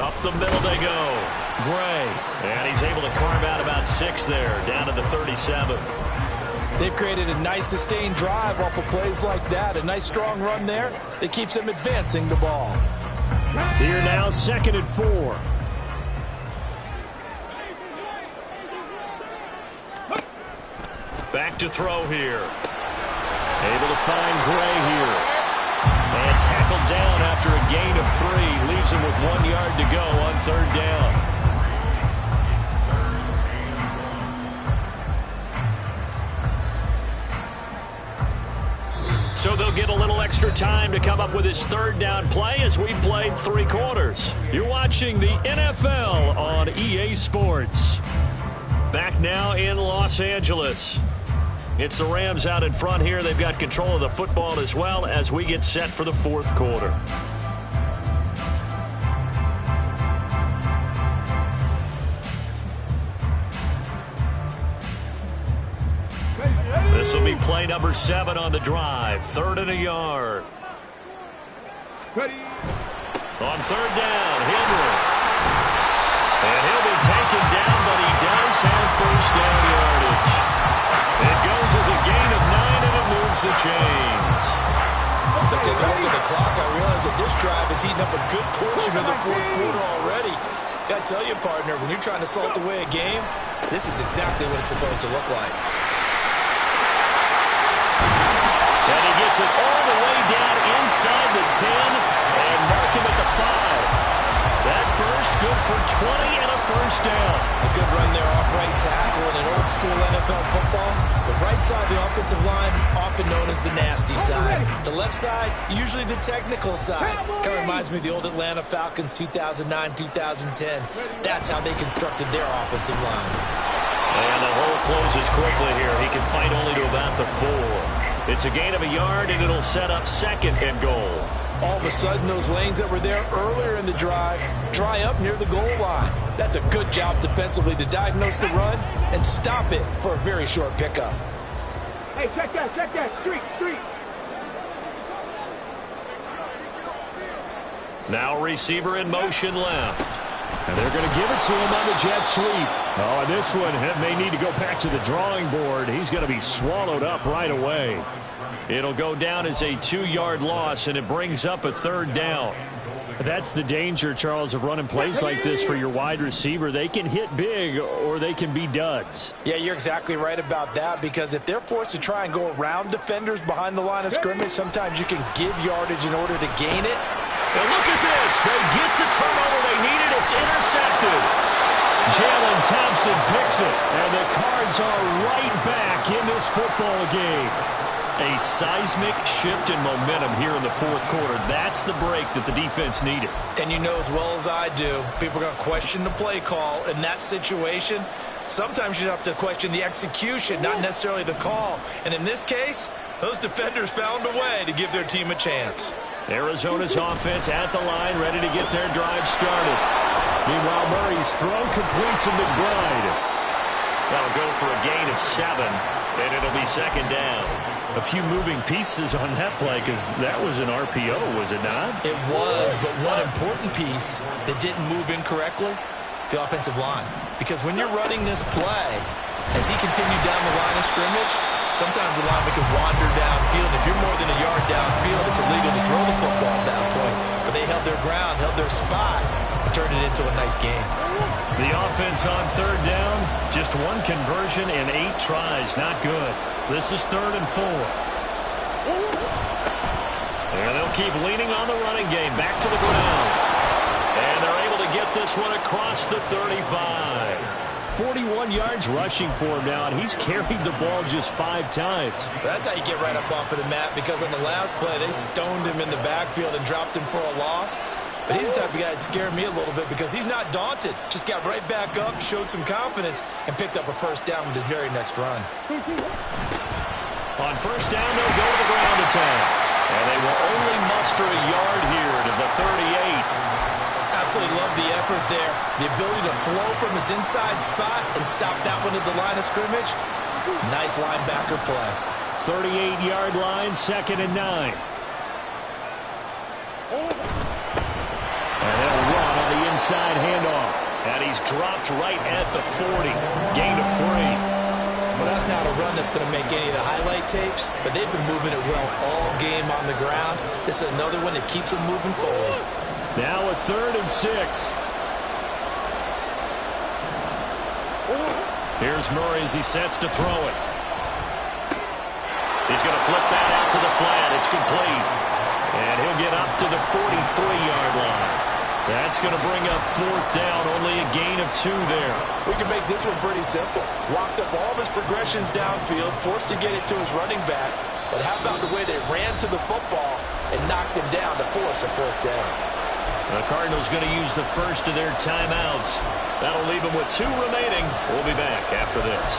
Up the middle they go. Gray. And he's able to carve out about 6 there, down to the 37. They've created a nice sustained drive off of plays like that. A nice strong run there that keeps them advancing the ball. Here now, 2nd and 4. Back to throw here. Able to find Gray here. And tackled down after a gain of 3. Leaves him with 1 yard to go on 3rd down. So they'll get a little extra time to come up with his 3rd down play as we played 3 quarters. You're watching the NFL on EA Sports. Back now in Los Angeles. It's the Rams out in front here. They've got control of the football as well as we get set for the fourth quarter. This will be play number 7 on the drive. 3rd and a yard. Ready. On 3rd down, Henry. And he'll be taken down, but he does have first down yardage. It goes as a gain of 9, and it moves the chains. As I take a look at the clock, I realize that this drive has eaten up a good portion of the fourth quarter already. Got to tell you, partner, when you're trying to salt away a game, this is exactly what it's supposed to look like. And he gets it all the way down inside the 10 and mark him at the 5. That burst good for 20 and a first down. A good run there off right tackle in an old school NFL football. The right side of the offensive line, often known as the nasty side. The left side, usually the technical side. Kind of reminds me of the old Atlanta Falcons 2009-2010. That's how they constructed their offensive line. And the hole closes quickly here. He can fight only to about the 4. It's a gain of a yard, and it'll set up 2nd and goal. All of a sudden, those lanes that were there earlier in the drive dry up near the goal line. That's a good job defensively to diagnose the run and stop it for a very short pickup. Hey, check that. Street. Now receiver in motion left. And they're going to give it to him on the jet sweep. Oh, and this one may need to go back to the drawing board. He's going to be swallowed up right away. It'll go down as a 2-yard loss, and it brings up a 3rd down. That's the danger, Charles, of running plays like this for your wide receiver. They can hit big or they can be duds. Yeah, you're exactly right about that, because if they're forced to try and go around defenders behind the line of scrimmage, sometimes you can give yardage in order to gain it. And look at this. They get the turnover they needed. It's intercepted. Jalen Thompson picks it, and the Cards are right back in this football game. A seismic shift in momentum here in the fourth quarter. That's the break that the defense needed. And you know as well as I do, people are going to question the play call in that situation. Sometimes you have to question the execution, not necessarily the call. And in this case, those defenders found a way to give their team a chance. Arizona's offense at the line, ready to get their drive started. Meanwhile, Murray's throw complete to McBride. That'll go for a gain of 7, and it'll be 2nd down. A few moving pieces on that play, because that was an RPO, was it not? It was, but one important piece that didn't move incorrectly, the offensive line. Because when you're running this play, as he continued down the line of scrimmage, sometimes the lineman can wander downfield. If you're more than a yard downfield, it's illegal to throw the football at that point. But they held their ground, held their spot, and turned it into a nice game. The offense on 3rd down, just 1 conversion and 8 tries. Not good. This is 3rd and 4. And they'll keep leaning on the running game. Back to the ground. And they're able to get this one across the 35. 41 yards rushing for him now, and he's carried the ball just 5 times. That's how you get right up off of the mat, because on the last play, they stoned him in the backfield and dropped him for a loss. But he's the type of guy that scared me a little bit, because he's not daunted. Just got right back up, showed some confidence, and picked up a first down with his very next run. On first down, they'll go to the ground attack. And they will only muster a yard here to the 38. Absolutely love the effort there. The ability to flow from his inside spot and stop that one at the line of scrimmage. Nice linebacker play. 38-yard line, 2nd and 9. And they'll run on the inside handoff. And he's dropped right at the 40. Gain of 3. Well, that's not a run that's going to make any of the highlight tapes, but they've been moving it well all game on the ground. This is another one that keeps them moving forward. Now a 3rd and 6. Here's Murray as he sets to throw it. He's going to flip that out to the flat. It's complete. And he'll get up to the 43-yard line. That's going to bring up 4th down. Only a gain of 2 there. We can make this one pretty simple. Walked up all of his progressions downfield, forced to get it to his running back. But how about the way they ran to the football and knocked him down to force a 4th down? The Cardinals going to use the first of their timeouts. That'll leave them with 2 remaining. We'll be back after this.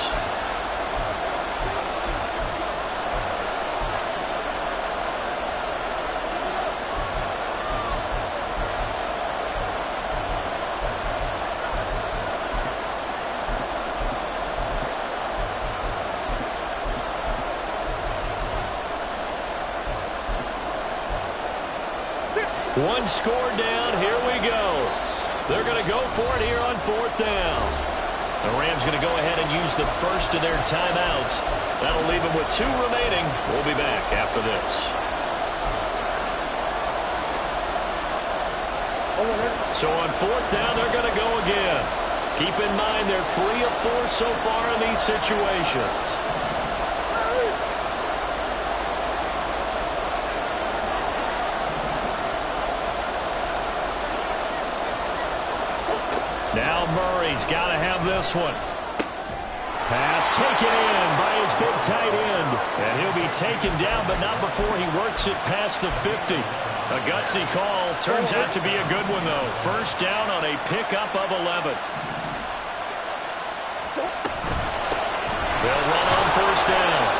One score down. Here we go. They're going to go for it here on 4th down. The Rams going to go ahead and use the first of their timeouts. That'll leave them with 2 remaining. We'll be back after this. So on 4th down, they're going to go again. Keep in mind they're 3 of 4 so far in these situations. Now Murray's got to have this one. Pass taken in by his big tight end. And he'll be taken down, but not before he works it past the 50. A gutsy call. Turns out to be a good one, though. First down on a pickup of 11. They'll run on first down.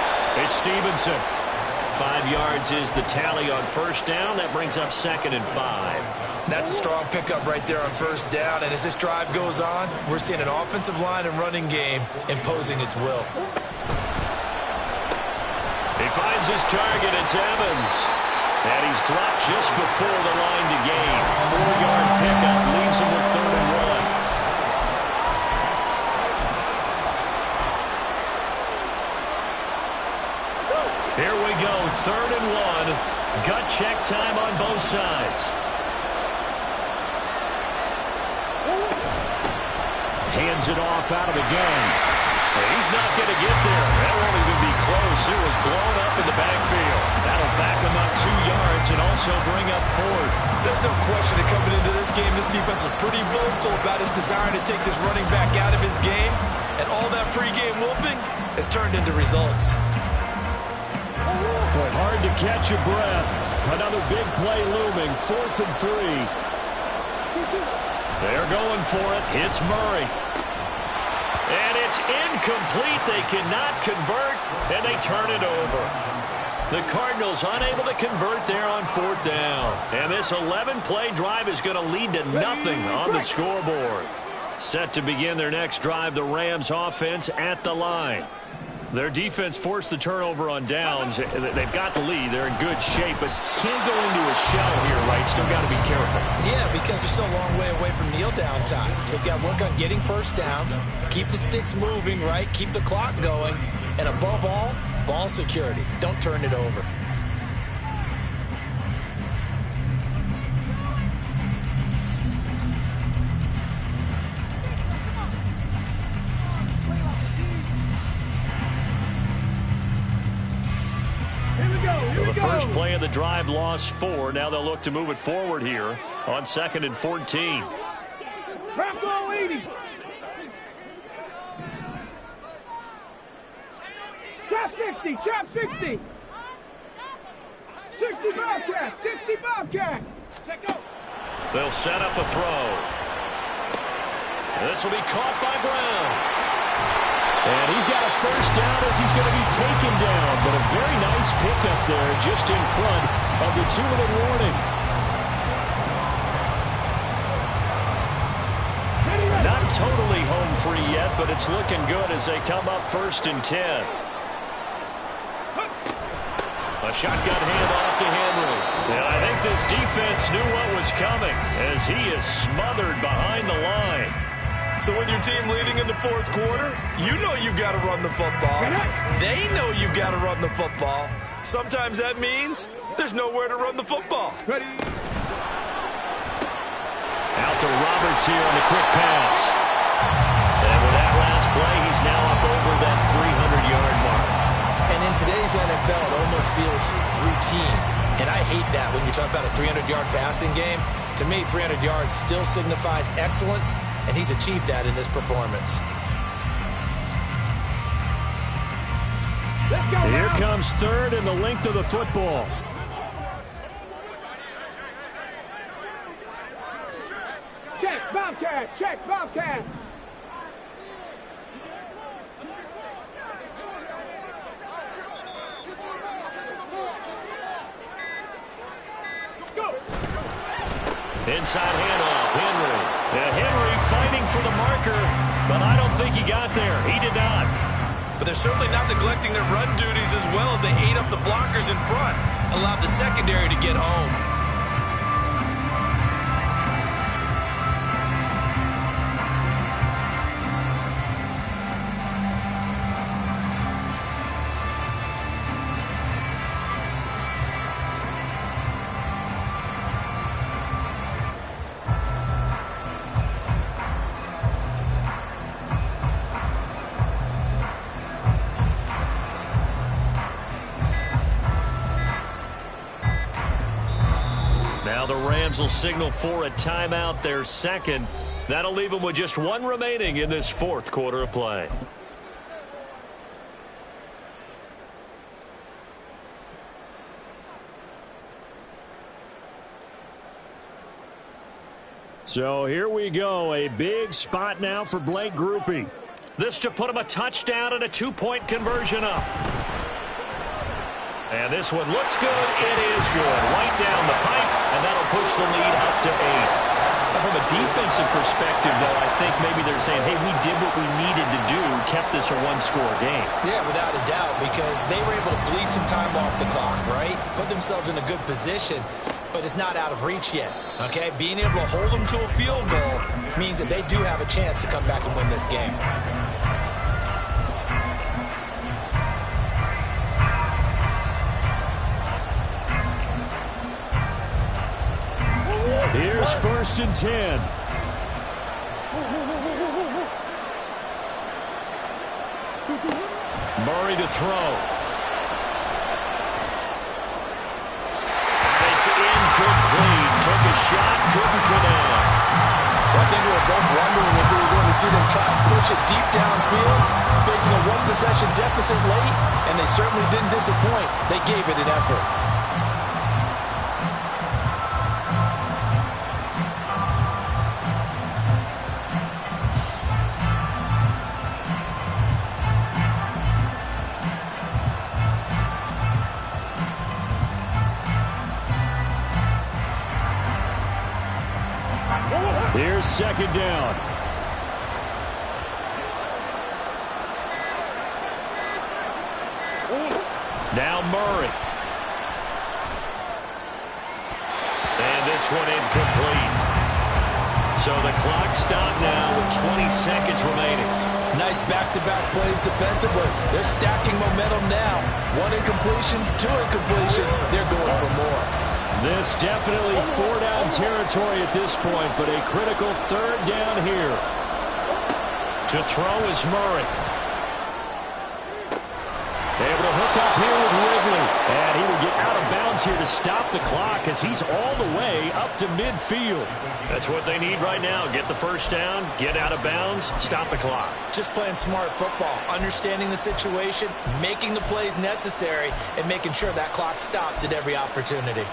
It's Stevenson. 5 yards is the tally on first down. That brings up 2nd and 5. That's a strong pickup right there on first down. And as this drive goes on, we're seeing an offensive line and running game imposing its will. He finds his target. It's Evans. And he's dropped just before the line to gain. 4-yard pickup leaves him with 3rd and 1. Here we go, 3rd and 1. Gut check time on both sides. Hands it off out of the gun. He's not going to get there. That won't even be close. It was blown up in the backfield. That'll back him up 2 yards and also bring up 4th. There's no question that coming into this game, this defense was pretty vocal about his desire to take this running back out of his game. And all that pregame wolfing has turned into results. Boy, hard to catch your breath. Another big play looming. 4th and 3. They're going for it. It's Murray. And it's incomplete. They cannot convert, and they turn it over. The Cardinals unable to convert there on 4th down. And this 11-play drive is going to lead to nothing on the scoreboard. Set to begin their next drive, the Rams offense at the line. Their defense forced the turnover on downs. They've got the lead. They're in good shape, but can't go into a shell here, right? Still got to be careful. Yeah, because they're still a long way away from kneel down time. So they've got to work on getting first downs, keep the sticks moving, right? Keep the clock going. And above all, ball security. Don't turn it over. The first play of the drive lost 4. Now they'll look to move it forward here on 2nd and 14. Trap ball 80. Trap 60. Trap 60. 60 Bobcat. 60 Bobcat. Check go. They'll set up a throw. This will be caught by Brown. And he's got a first down as he's going to be taken down. But a very nice pickup there just in front of the 2-minute warning. Not totally home free yet, but it's looking good as they come up 1st and 10. A shotgun handoff to Henry. And I think this defense knew what was coming as he is smothered behind the line. So with your team leading in the 4th quarter, you know you've got to run the football. They know you've got to run the football. Sometimes that means there's nowhere to run the football. Ready. Out to Roberts here on the quick pass. And with that last play, he's now up over that 300-yard mark. And in today's NFL, it almost feels routine. And I hate that when you talk about a 300-yard passing game. To me, 300 yards still signifies excellence, and he's achieved that in this performance. Here comes 3rd and the length of the football. Check Bobcat. Check Bobcat. Go. Inside handoff, Henry. And Henry fighting for the marker, but I don't think he got there. He did not. But they're certainly not neglecting their run duties as well as they ate up the blockers in front, allowed the secondary to get home. Rams will signal for a timeout, their second. That'll leave them with just one remaining in this fourth quarter of play. So here we go. A big spot now for Blake Grupe. This to put him a touchdown and a two-point conversion up. And this one looks good. It is good. Right down the pipe, and that'll push the lead up to 8. From a defensive perspective, though, I think maybe they're saying, hey, we did what we needed to do, kept this a one-score game. Yeah, without a doubt, because they were able to bleed some time off the clock, right? Put themselves in a good position, but it's not out of reach yet, okay? Being able to hold them to a field goal means that they do have a chance to come back and win this game. Here's 1st and 10. Murray to throw. It's incomplete. Took a shot, couldn't connect. Well, I think we were both wondering if we were going to see them try and push it deep downfield, facing a one-possession deficit late, and they certainly didn't disappoint. They gave it an effort. Here's 2nd down. Now Murray. And this one incomplete. So the clock stopped now with 20 seconds remaining. Nice back-to-back plays defensively. They're stacking momentum now. One incompletion, two incompletion. They're going for more. This definitely 4-down territory at this point, but a critical 3rd down here. To throw is Murray. Able to hook up here with Ridley. And he will get out of bounds here to stop the clock as he's all the way up to midfield. That's what they need right now. Get the 1st down, get out of bounds, stop the clock. Just playing smart football, understanding the situation, making the plays necessary, and making sure that clock stops at every opportunity.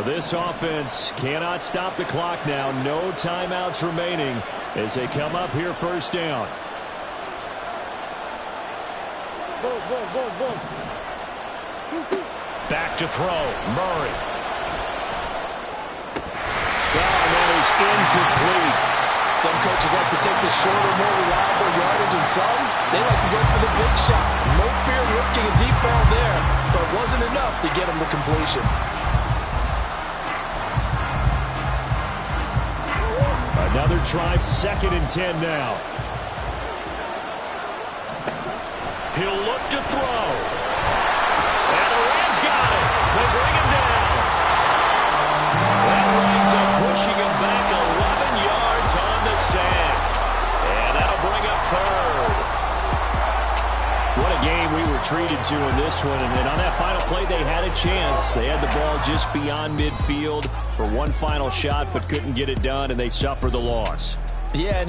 This offense cannot stop the clock now. No timeouts remaining as they come up here 1st down. Back to throw. Murray. And that is incomplete. Some coaches like to take the shorter, more reliable yardage, and some, they like to go for the big shot. No fear risking a deep ball there, but wasn't enough to get them to completion. Another try, 2nd and 10 now. He'll look to throw. And the Rams got it. They bring him down. That winds up pushing him back 11 yards on the sack. And that'll bring up 3rd. What a game we were treated to in this one. And on that final play, they had a chance. They had the ball just beyond midfield for one final shot, but couldn't get it done, and they suffer the loss. Yeah, and you